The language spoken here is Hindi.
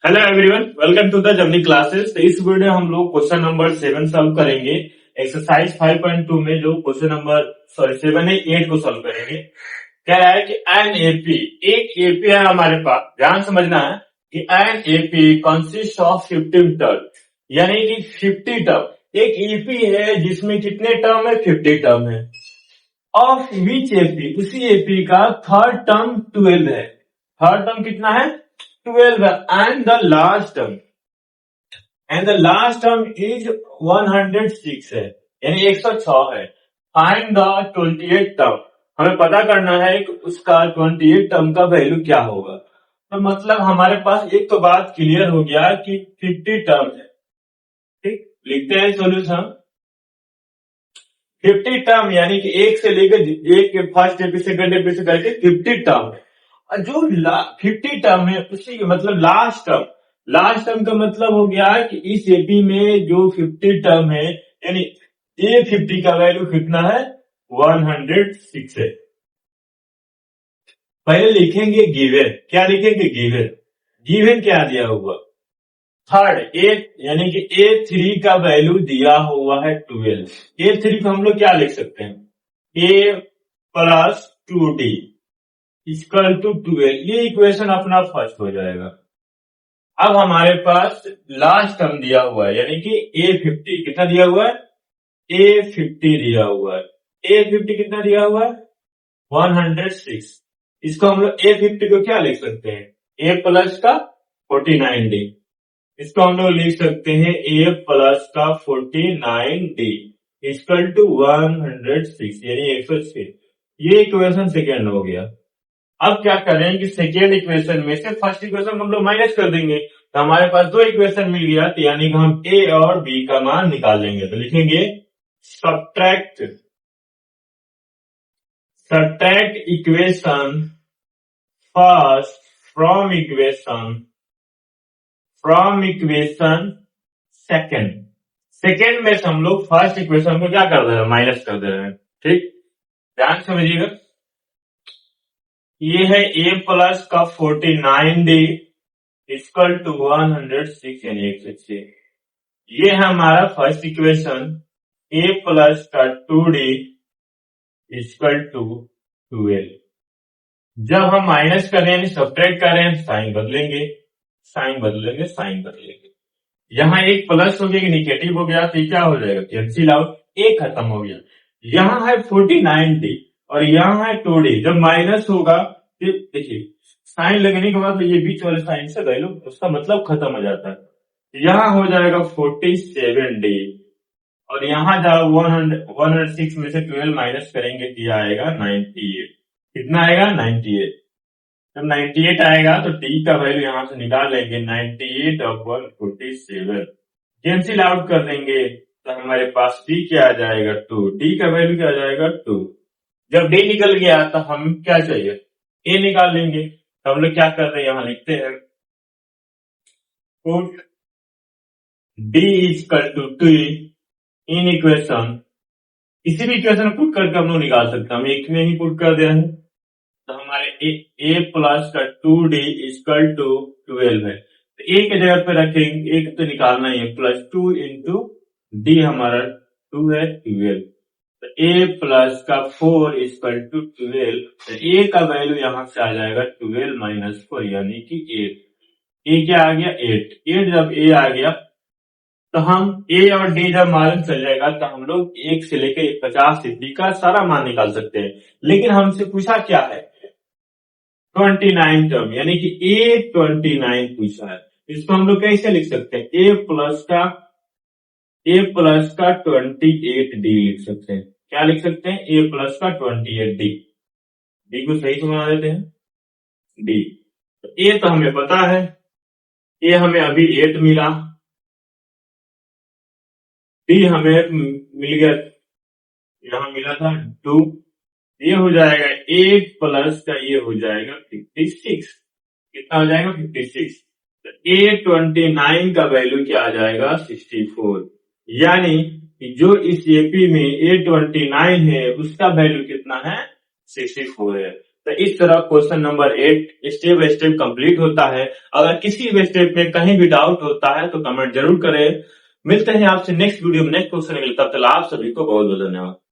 Hello everyone, welcome to the journey classes. तो इस वीडियो में हम लोग क्वेश्चन नंबर 7 सॉल्व करेंगे। एक्सरसाइज 5.2 में जो क्वेश्चन नंबर 7 है 8 को सॉल्व करेंगे। कह रहा है कि एन एपी, एक एपी है हमारे पास। ध्यान समझना है कि an AP consist of 15 term, यानी कि 50 टर्म। एक एपी है जिसमें कितने टर्म है? 50 टर्म है। ऑफ विच एपी, उसी एपी का थर्ड टर्म 12 है। थर्ड टर्म कितना है? 12 है। And the last term is 106 है, यानी 106 है। फाइंड द 28 टर्म, हमें पता करना है कि उसका 28 टर्म का वैल्यू क्या होगा। तो मतलब हमारे पास एक तो बात क्लियर हो गया कि 50 टर्म है। ठीक, लिखते हैं सॉल्यूशन। 50 टर्म यानी कि एक से लेकर एक के फर्स्ट एपी सेकंड एपी से करके 50 टर्म है। और जो 50 टर्म है उसी मतलब लास्ट टर्म का मतलब हो गया कि इस एपी में जो 50 टर्म है, यानी ए 50 का वैल्यू कितना है? 106 है। पहले लिखेंगे गिवन। क्या लिखेंगे? गिवन। गिवन क्या दिया हुआ? थर्ड ए, यानी कि A3 का वैल्यू दिया हुआ है 12। A3 को हम लोग क्या लिख सकते हैं? A plus 2D equal to 12। ये इक्वेशन अपना फर्स्ट हो जाएगा। अब हमारे पास लास्ट टर्म दिया हुआ है, यानी कि A50 कितना दिया हुआ है? A50 दिया हुआ है। A50 कितना दिया हुआ है? 106। इसको हम लोग A50 को क्या लिख सकते हैं? A प्लस का 49D। इसको हम लोग लिख सकते हैं A प्लस का 49D इक्वल टू 106, यानी 106। ये इक्वेशन सेकेंड हो गया। अब क्या करें कि सेकेंड इक्वेशन में से फर्स्ट इक्वेशन हम लोग माइनस कर देंगे, तो हमारे पास दो इक्वेशन मिल गया। तो यानी कि हम ए और बी का मान निकाल लेंगे। तो लिखेंगे subtract equation first from equation second में से हम लोग फर्स्ट इक्वेशन को क्या कर दे रहे हैं? माइनस कर दे रहे हैं। ठीक, ध्यान समझिएगा। ये है A प्लस का 49D इक्वल टू 106, यानी 106। ये है हमारा फर्स्ट इक्वेशन। A प्लस का 2D इक्वल टू 12। जब हम माइनस कर रहे हैं, सब्ट्रैक्ट कर रहे हैं, साइन बदलेंगे। यहाँ एक प्लस हो गया कि निगेटिव हो गया, तो क्या हो जाएगा? कैंसिल आउट, एक खत्म हो गया। यहाँ है 49D और यहाँ है 2D। जब माइनस होगा, देखिए साइन लगने के बाद तो ये बीच वाले साइन से वैल्यू उसका मतलब खत्म हो जाता है। यहाँ हो जाएगा 47D और यहाँ जाओ 106 में से 12 माइनस करेंगे तो आएगा 98। कितना आएगा? 98। जब 98 आएगा तो डी का वैल्यू यहां से निकाल लेंगे। 98 अपॉन 47 कैंसिल आउट कर देंगे तो हमारे पास डी क्या आ जाएगा? 2। डी का वैल्यू क्या आ जाएगा? 2। जब डी निकल गया तो हम क्या चाहिए? ए निकाल लेंगे। तो हम लोग क्या कर रहे हैं? यहां लिखते हैं put D equal to 2 in equation. किसी भी इक्वेशन पुट करके हम लोग निकाल सकते हैं। हम एक में ही पुट कर दे रहे हैं, तो हमारे ए प्लस का 2D इक्वल टू 12 है। तो ए के जगह पे रखेंगे, एक तो निकालना ही है, प्लस 2 इंटू डी हमारा 2 है 12। तो ए प्लस का 4 इक्वल टू 12। तो ए का वैल्यू यहां से आ जाएगा 12 माइनस 4, यानी कि 8। ए क्या आ गया? 8। जब ए आ गया तो हम ए और डी जब मालूम चल जाएगा तो हम लोग 1 से लेकर 50 से डी का सारा मान निकाल सकते हैं। लेकिन हमसे पूछा क्या है? 29 टर्म, यानी कि A29 पूछा है। इसको हम लोग कैसे लिख सकते हैं? A प्लस का 28D लिख सकते हैं। क्या लिख सकते हैं? A प्लस का 28D। डी को सही बना देते हैं, डी। तो A तो हमें पता है, A हमें अभी 8 मिला, डी हमें मिल गया, यहां मिला था 2। ये हो जाएगा 8 प्लस का, ये हो जाएगा 56। कितना हो जाएगा? 56। तो A29 का वैल्यू क्या आ जाएगा? 64। यानी कि जो इस एपी में A29 है उसका वैल्यू कितना है? 64 है। तो इस तरह question number 8 step by step complete होता है। अगर किसी भी स्टेप में कहीं भी डाउट होता है तो कमेंट जरूर करें। मिलते हैं आपसे नेक्स्ट वीडियो में नेक्स्ट क्वेश्चन के लिए। तब तक आप सभी को बहुत बहुत धन्यवाद।